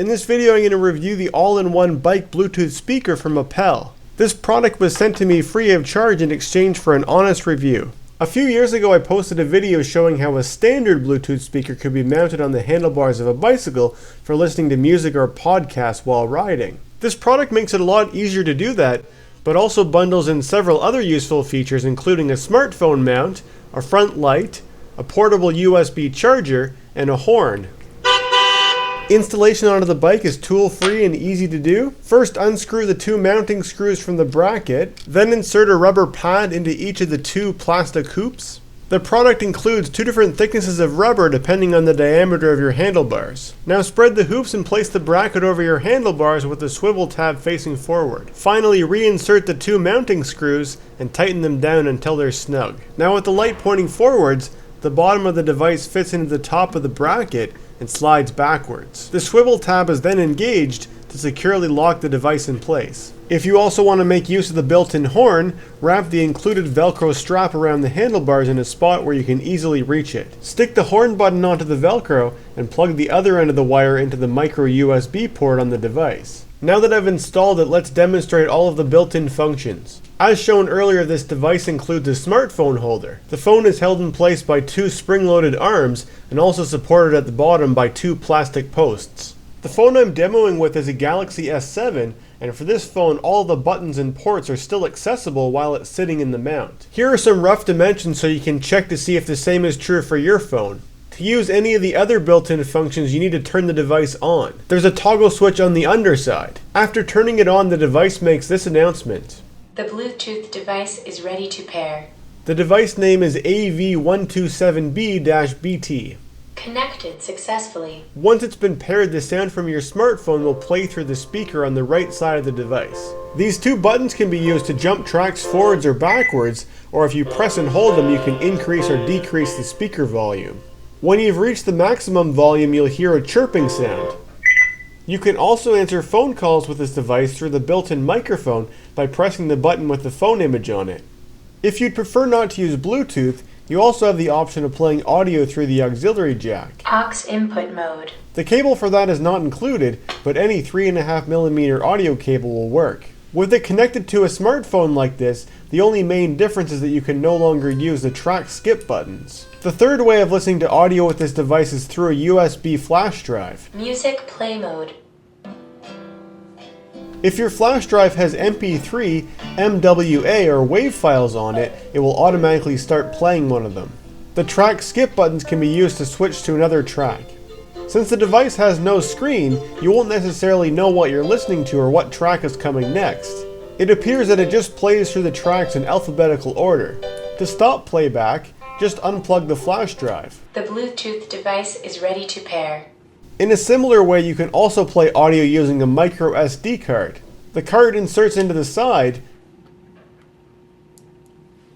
In this video I'm going to review the all-in-one bike Bluetooth speaker from Appel. This product was sent to me free of charge in exchange for an honest review. A few years ago I posted a video showing how a standard Bluetooth speaker could be mounted on the handlebars of a bicycle for listening to music or podcasts while riding. This product makes it a lot easier to do that, but also bundles in several other useful features including a smartphone mount, a front light, a portable USB charger, and a horn. Installation onto the bike is tool-free and easy to do. First, unscrew the two mounting screws from the bracket, then insert a rubber pad into each of the two plastic hoops. The product includes two different thicknesses of rubber depending on the diameter of your handlebars. Now spread the hoops and place the bracket over your handlebars with the swivel tab facing forward. Finally, reinsert the two mounting screws and tighten them down until they're snug. Now with the light pointing forwards, the bottom of the device fits into the top of the bracket and slides backwards. The swivel tab is then engaged to securely lock the device in place. If you also want to make use of the built-in horn, wrap the included Velcro strap around the handlebars in a spot where you can easily reach it. Stick the horn button onto the Velcro and plug the other end of the wire into the micro USB port on the device. Now that I've installed it, let's demonstrate all of the built-in functions. As shown earlier, this device includes a smartphone holder. The phone is held in place by two spring-loaded arms and also supported at the bottom by two plastic posts. The phone I'm demoing with is a Galaxy S7, and for this phone all the buttons and ports are still accessible while it's sitting in the mount. Here are some rough dimensions so you can check to see if the same is true for your phone. To use any of the other built-in functions, you need to turn the device on. There's a toggle switch on the underside. After turning it on, the device makes this announcement. The Bluetooth device is ready to pair. The device name is AV127B-BT. Connected successfully. Once it's been paired, the sound from your smartphone will play through the speaker on the right side of the device. These two buttons can be used to jump tracks forwards or backwards, or if you press and hold them, you can increase or decrease the speaker volume. When you've reached the maximum volume, you'll hear a chirping sound. You can also answer phone calls with this device through the built-in microphone by pressing the button with the phone image on it. If you'd prefer not to use Bluetooth, you also have the option of playing audio through the auxiliary jack. Aux input mode. The cable for that is not included, but any 3.5mm audio cable will work. With it connected to a smartphone like this, the only main difference is that you can no longer use the track skip buttons. The third way of listening to audio with this device is through a USB flash drive. Music play mode. If your flash drive has MP3, MWA, or WAV files on it, it will automatically start playing one of them. The track skip buttons can be used to switch to another track. Since the device has no screen, you won't necessarily know what you're listening to or what track is coming next. It appears that it just plays through the tracks in alphabetical order. To stop playback, just unplug the flash drive. The Bluetooth device is ready to pair. In a similar way, you can also play audio using a micro SD card. The card inserts into the side.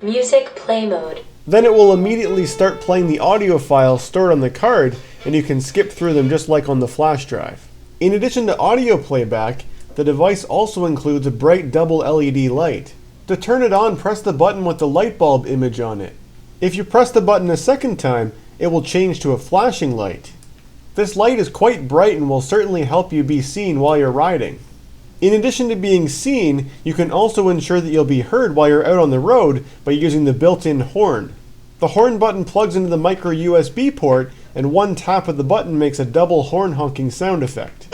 Music play mode. Then it will immediately start playing the audio files stored on the card, and you can skip through them just like on the flash drive. In addition to audio playback, the device also includes a bright double LED light. To turn it on, press the button with the light bulb image on it. If you press the button a second time, it will change to a flashing light. This light is quite bright and will certainly help you be seen while you're riding. In addition to being seen, you can also ensure that you'll be heard while you're out on the road by using the built-in horn. The horn button plugs into the micro USB port, and one tap of the button makes a double horn honking sound effect.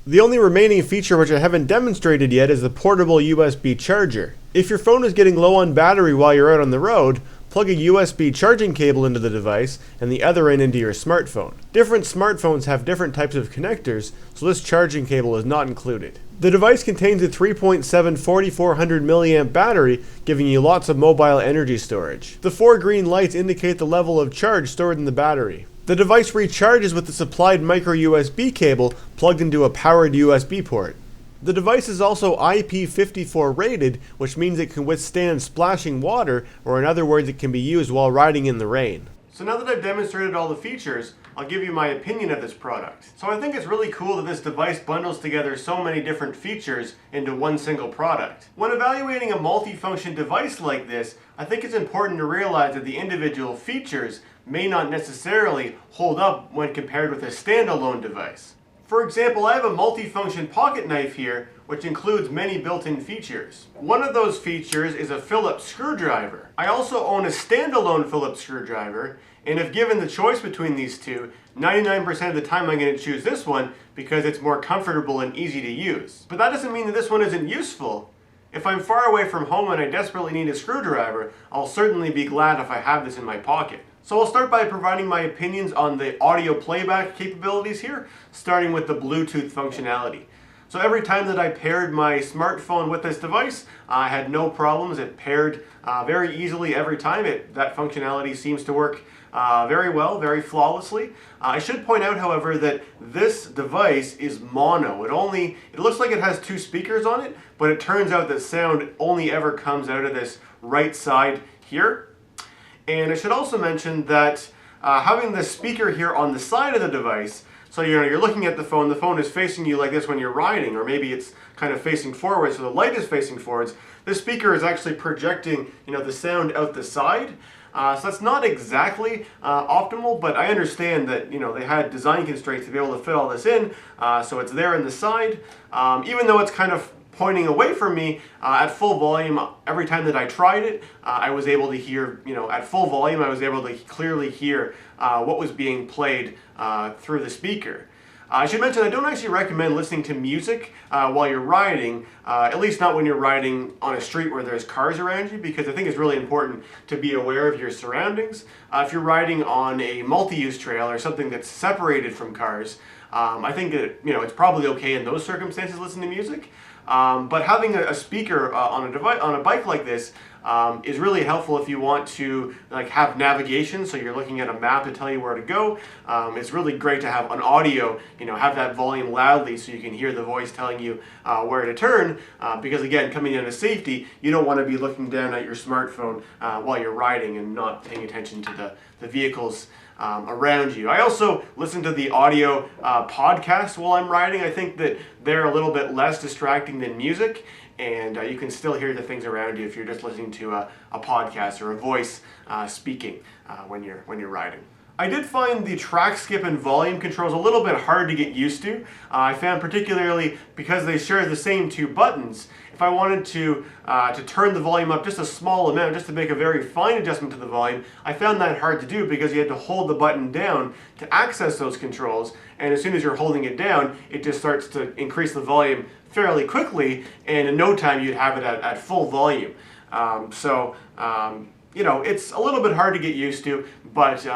The only remaining feature which I haven't demonstrated yet is the portable USB charger. If your phone is getting low on battery while you're out on the road, plug a USB charging cable into the device and the other end into your smartphone. Different smartphones have different types of connectors, so this charging cable is not included. The device contains a 3.7 4400 mAh battery, giving you lots of mobile energy storage. The four green lights indicate the level of charge stored in the battery. The device recharges with the supplied micro USB cable plugged into a powered USB port. The device is also IP54 rated, which means it can withstand splashing water, or in other words, it can be used while riding in the rain. So now that I've demonstrated all the features, I'll give you my opinion of this product. So I think it's really cool that this device bundles together so many different features into one single product. When evaluating a multi-function device like this, I think it's important to realize that the individual features may not necessarily hold up when compared with a standalone device. For example, I have a multi-function pocket knife here, which includes many built-in features. One of those features is a Phillips screwdriver. I also own a standalone Phillips screwdriver, and if given the choice between these two, 99% of the time I'm going to choose this one because it's more comfortable and easy to use. But that doesn't mean that this one isn't useful. If I'm far away from home and I desperately need a screwdriver, I'll certainly be glad if I have this in my pocket. So I'll start by providing my opinions on the audio playback capabilities here, starting with the Bluetooth functionality. So every time that I paired my smartphone with this device, I had no problems. It paired very easily every time. That functionality seems to work very well, very flawlessly. I should point out, however, that this device is mono. It looks like it has two speakers on it, but it turns out that sound only ever comes out of this right side here. And I should also mention that having the speaker here on the side of the device, so you're looking at the phone is facing you like this when you're riding, or maybe it's kind of facing forwards, so the light is facing forwards. This speaker is actually projecting the sound out the side. So that's not exactly optimal, but I understand that they had design constraints to be able to fit all this in, so it's there in the side. Even though it's kind of pointing away from me at full volume, every time that I tried it, I was able to hear, at full volume, I was able to clearly hear what was being played through the speaker. I should mention I don't actually recommend listening to music while you're riding, at least not when you're riding on a street where there's cars around you, because I think it's really important to be aware of your surroundings. If you're riding on a multi-use trail or something that's separated from cars, I think that it's probably okay in those circumstances to listen to music. But having a speaker on a bike like this is really helpful if you want to have navigation, so you're looking at a map to tell you where to go. It's really great to have an audio, have that volume loudly so you can hear the voice telling you where to turn, because again, coming down to safety, you don't want to be looking down at your smartphone while you're riding and not paying attention to the vehicles around you. I also listen to the audio podcast while I'm riding. I think that they're a little bit less distracting than music, and you can still hear the things around you if you're just listening to a podcast or a voice speaking when you're riding. I did find the track skip and volume controls a little bit hard to get used to. I found particularly because they share the same two buttons, if I wanted to turn the volume up just a small amount, just to make a very fine adjustment to the volume, I found that hard to do because you had to hold the button down to access those controls, and as soon as you're holding it down, it just starts to increase the volume fairly quickly, and in no time you'd have it at full volume. It's a little bit hard to get used to, but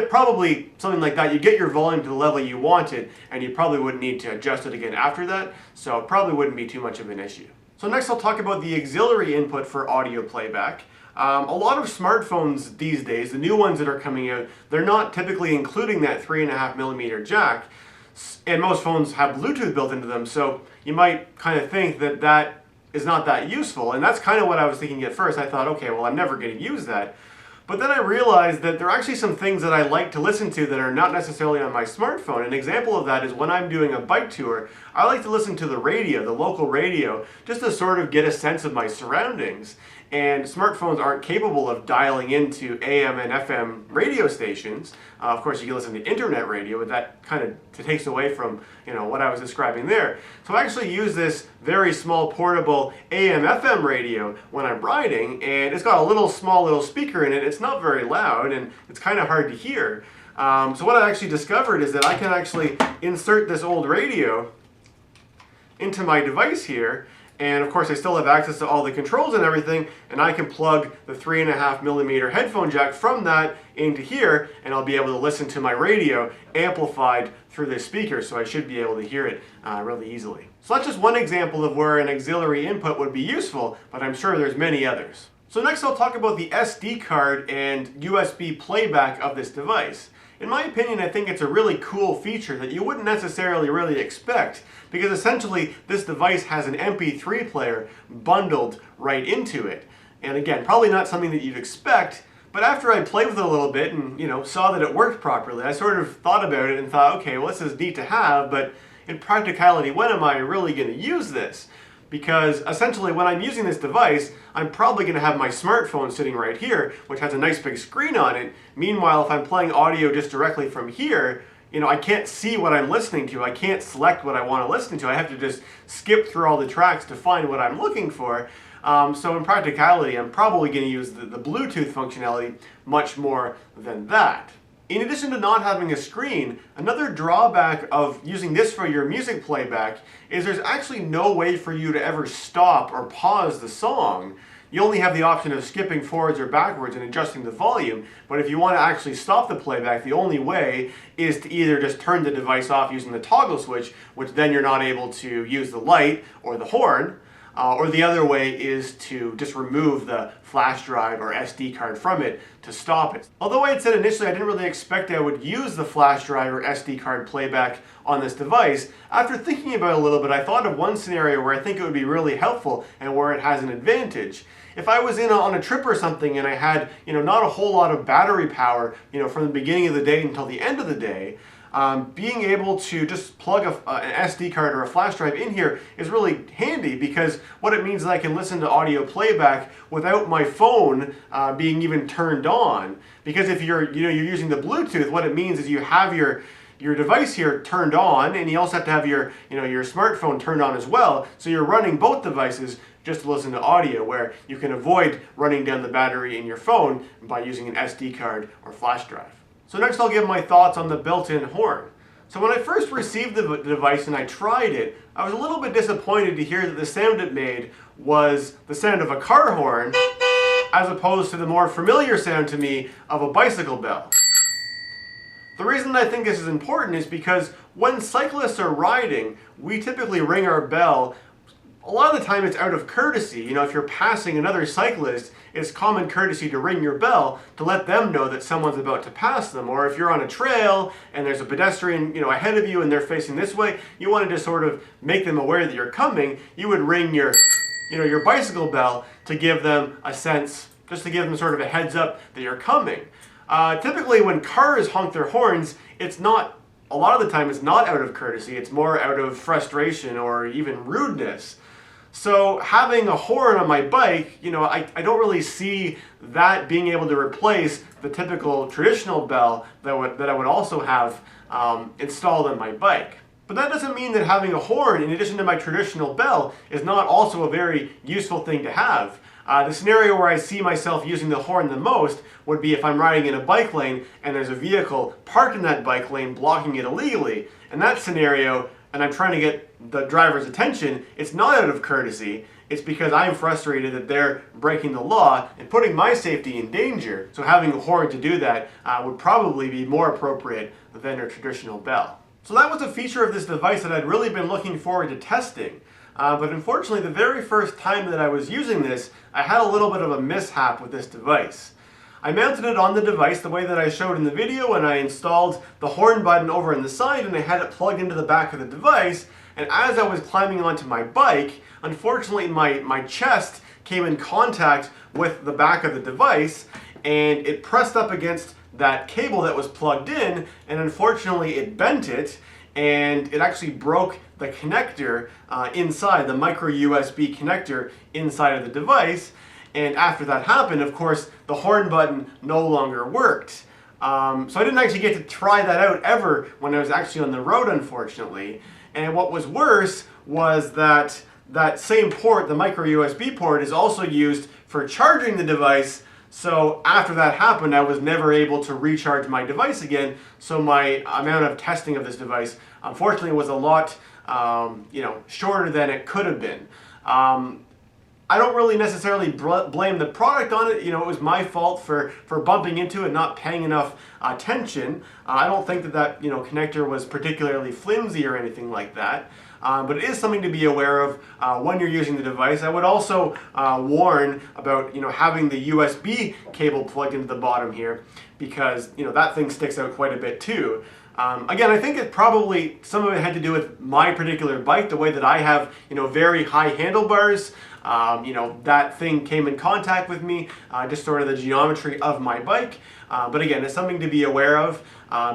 probably something like that, you get your volume to the level you want it, and you probably wouldn't need to adjust it again after that, so it probably wouldn't be too much of an issue. So next I'll talk about the auxiliary input for audio playback. A lot of smartphones these days, the new ones that are coming out, they're not typically including that 3.5mm jack, and most phones have Bluetooth built into them, so you might kind of think that is not that useful, and that's kind of what I was thinking at first. I thought, okay, well, I'm never going to use that. But then I realized that there are actually some things that I like to listen to that are not necessarily on my smartphone. An example of that is when I'm doing a bike tour, I like to listen to the radio, the local radio, just to sort of get a sense of my surroundings. And smartphones aren't capable of dialing into AM and FM radio stations. Of course, you can listen to internet radio, but that kind of takes away from what I was describing there. So I actually use this very small portable AM FM radio when I'm riding, and it's got a small little speaker in it. It's not very loud, and it's kind of hard to hear. So what I actually discovered is that I can actually insert this old radio into my device here, and of course I still have access to all the controls and everything, and I can plug the 3.5mm headphone jack from that into here, and I'll be able to listen to my radio amplified through this speaker, so I should be able to hear it really easily. So that's just one example of where an auxiliary input would be useful, but I'm sure there's many others. So next I'll talk about the SD card and USB playback of this device. In my opinion, I think it's a really cool feature that you wouldn't necessarily really expect, because essentially this device has an MP3 player bundled right into it. And again, probably not something that you'd expect, but after I played with it a little bit and saw that it worked properly, I sort of thought about it and thought, okay, well, this is neat to have, but in practicality, when am I really going to use this? Because essentially when I'm using this device, I'm probably going to have my smartphone sitting right here, which has a nice big screen on it. Meanwhile, if I'm playing audio just directly from here, I can't see what I'm listening to. I can't select what I want to listen to. I have to just skip through all the tracks to find what I'm looking for. So in practicality, I'm probably going to use the Bluetooth functionality much more than that. In addition to not having a screen, another drawback of using this for your music playback is there's actually no way for you to ever stop or pause the song. You only have the option of skipping forwards or backwards and adjusting the volume, but if you want to actually stop the playback, the only way is to either just turn the device off using the toggle switch, which then you're not able to use the light or the horn, or the other way is to just remove the flash drive or SD card from it to stop it. Although I had said initially I didn't really expect I would use the flash drive or SD card playback on this device, after thinking about it a little bit, I thought of one scenario where I think it would be really helpful and where it has an advantage. If I was on a trip or something and I had not a whole lot of battery power from the beginning of the day until the end of the day, being able to just plug an SD card or a flash drive in here is really handy, because what it means is I can listen to audio playback without my phone being even turned on. Because if you're using the Bluetooth, what it means is you have your device here turned on, and you also have to have your smartphone turned on as well. So you're running both devices just to listen to audio, where you can avoid running down the battery in your phone by using an SD card or flash drive. So next I'll give my thoughts on the built-in horn. So when I first received the device and I tried it, I was a little bit disappointed to hear that the sound it made was the sound of a car horn, as opposed to the more familiar sound to me of a bicycle bell. The reason I think this is important is because when cyclists are riding, we typically ring our bell. A lot of the time it's out of courtesy. If you're passing another cyclist, it's common courtesy to ring your bell to let them know that someone's about to pass them. Or if you're on a trail and there's a pedestrian ahead of you and they're facing this way, you wanted to sort of make them aware that you're coming, you would ring your bicycle bell to give them a sense, just to give them sort of a heads up that you're coming. Typically when cars honk their horns, a lot of the time it's not out of courtesy, it's more out of frustration or even rudeness. So having a horn on my bike, I don't really see that being able to replace the typical traditional bell that I would also have installed on my bike. But that doesn't mean that having a horn in addition to my traditional bell is not also a very useful thing to have. The scenario where I see myself using the horn the most would be if I'm riding in a bike lane and there's a vehicle parked in that bike lane blocking it illegally. In that scenario, and I'm trying to get the driver's attention, it's not out of courtesy, it's because I'm frustrated that they're breaking the law and putting my safety in danger. So having a horn to do that would probably be more appropriate than a traditional bell. So that was a feature of this device that I'd really been looking forward to testing. But unfortunately, the very first time that I was using this, I had a little bit of a mishap with this device. I mounted it on the device the way that I showed in the video, and I installed the horn button over on the side, and I had it plugged into the back of the device. And as I was climbing onto my bike, unfortunately my chest came in contact with the back of the device, and it pressed up against that cable that was plugged in, and unfortunately it bent it, and it actually broke the connector inside, the micro USB connector inside of the device. And after that happened, of course, the horn button no longer worked. So I didn't actually get to try that out ever when I was actually on the road, unfortunately. And what was worse was that that same port, the micro USB port, is also used for charging the device. So after that happened, I was never able to recharge my device again. So my amount of testing of this device, unfortunately, was a lot shorter than it could have been. I don't really necessarily blame the product on it. It was my fault for bumping into it, not paying enough attention. I don't think that connector was particularly flimsy or anything like that. But it is something to be aware of when you're using the device. I would also warn about having the USB cable plugged into the bottom here, because that thing sticks out quite a bit too. Again, I think some of it had to do with my particular bike, the way that I have very high handlebars. That thing came in contact with me, just sort of the geometry of my bike. But again, it's something to be aware of,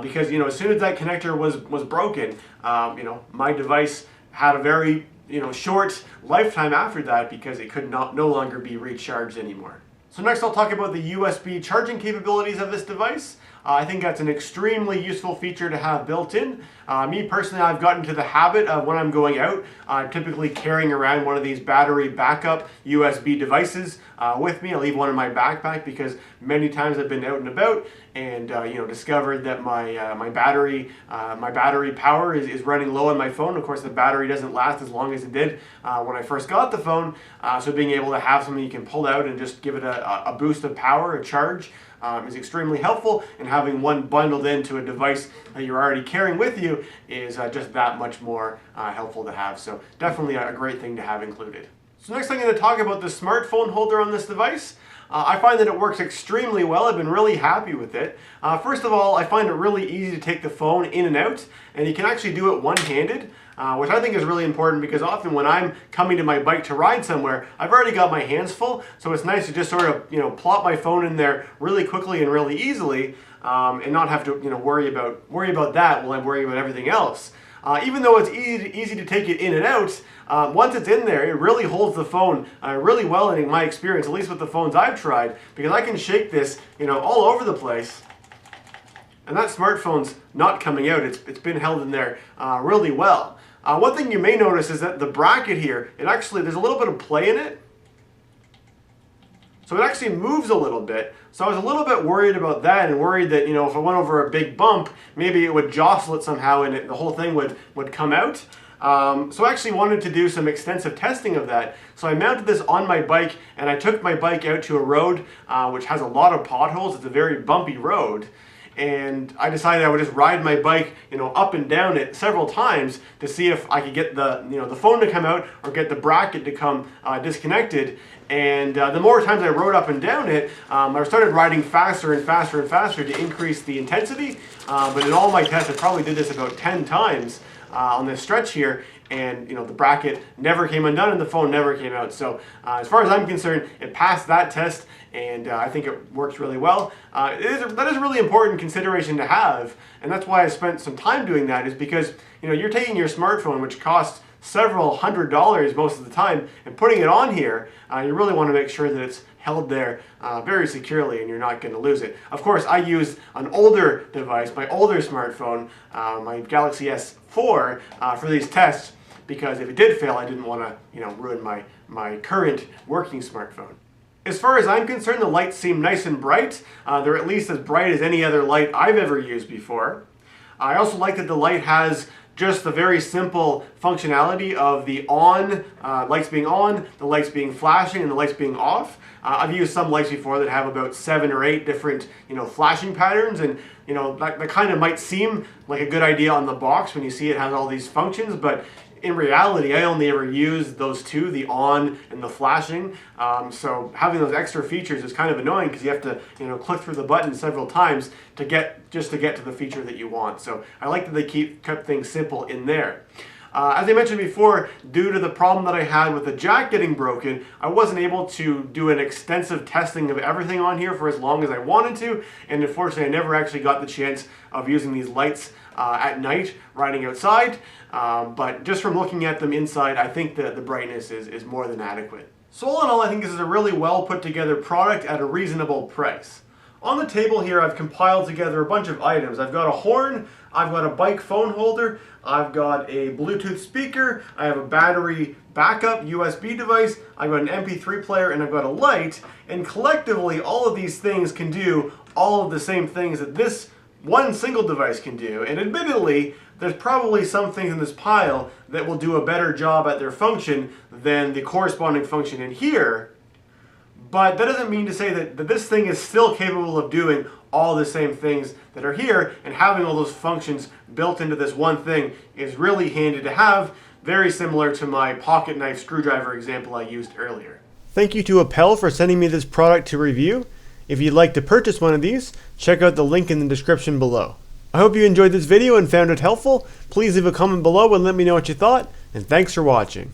because as soon as that connector was broken, my device had a very short lifetime after that, because it could no longer be recharged anymore. So next I'll talk about the USB charging capabilities of this device. I think that's an extremely useful feature to have built in. Me personally, I've gotten into the habit of when I'm going out, I'm typically carrying around one of these battery backup USB devices with me. I leave one in my backpack because many times I've been out and about and discovered that my battery power is running low on my phone. Of course, the battery doesn't last as long as it did when I first got the phone. So being able to have something you can pull out and just give it a boost of power, a charge, is extremely helpful, and having one bundled into a device that you're already carrying with you is just that much more helpful to have. So definitely a great thing to have included. So next I'm going to talk about the smartphone holder on this device. I find that it works extremely well. I've been really happy with it. First of all, I find it really easy to take the phone in and out, and you can actually do it one-handed, which I think is really important because often when I'm coming to my bike to ride somewhere, I've already got my hands full, so it's nice to just sort of plop my phone in there really quickly and really easily, and not have to worry about that while I'm worrying about everything else. Even though it's easy to take it in and out, once it's in there, it really holds the phone really well in my experience, at least with the phones I've tried, because I can shake this all over the place, and that smartphone's not coming out. It's been held in there really well. One thing you may notice is that the bracket here, there's a little bit of play in it. So it actually moves a little bit. So I was a little bit worried about that and worried that, if I went over a big bump, maybe it would jostle it somehow and the whole thing would come out. So I actually wanted to do some extensive testing of that. So I mounted this on my bike and I took my bike out to a road which has a lot of potholes. It's a very bumpy road. And I decided I would just ride my bike, up and down it several times to see if I could get the phone to come out or get the bracket to come disconnected. And the more times I rode up and down it, I started riding faster and faster and faster to increase the intensity. But in all my tests, I probably did this about 10 times on this stretch here. And the bracket never came undone and the phone never came out. So as far as I'm concerned, it passed that test, and I think it works really well. That is a really important consideration to have, and that's why I spent some time doing that, is because you're taking your smartphone, which costs several $100s most of the time, and putting it on here. You really want to make sure that it's held there very securely and you're not going to lose it. Of course, I use an older device, my older smartphone, my Galaxy S4, for these tests, because if it did fail, I didn't want to ruin my current working smartphone. As far as I'm concerned, the lights seem nice and bright. They're at least as bright as any other light I've ever used before. I also like that the light has just the very simple functionality of the lights being on, the lights being flashing, and the lights being off. I've used some lights before that have about 7 or 8 different, flashing patterns, and that kind of might seem like a good idea on the box when you see it has all these functions, but in reality, I only ever use those two, the on and the flashing. So having those extra features is kind of annoying because you have to, click through the button several times to get to the feature that you want. So I like that they kept things simple in there. As I mentioned before, due to the problem that I had with the jack getting broken, I wasn't able to do an extensive testing of everything on here for as long as I wanted to, and unfortunately I never actually got the chance of using these lights at night riding outside, but just from looking at them inside, I think that the brightness is more than adequate. So all in all, I think this is a really well put together product at a reasonable price. On the table here, I've compiled together a bunch of items. I've got a horn, I've got a bike phone holder, I've got a Bluetooth speaker, I have a battery backup USB device, I've got an MP3 player, and I've got a light. And collectively, all of these things can do all of the same things that this one single device can do. And admittedly, there's probably some things in this pile that will do a better job at their function than the corresponding function in here. But that doesn't mean to say that this thing is still capable of doing all the same things that are here, and having all those functions built into this one thing is really handy to have, very similar to my pocket knife screwdriver example I used earlier. Thank you to Appel for sending me this product to review. If you'd like to purchase one of these, check out the link in the description below. I hope you enjoyed this video and found it helpful. Please leave a comment below and let me know what you thought, and thanks for watching.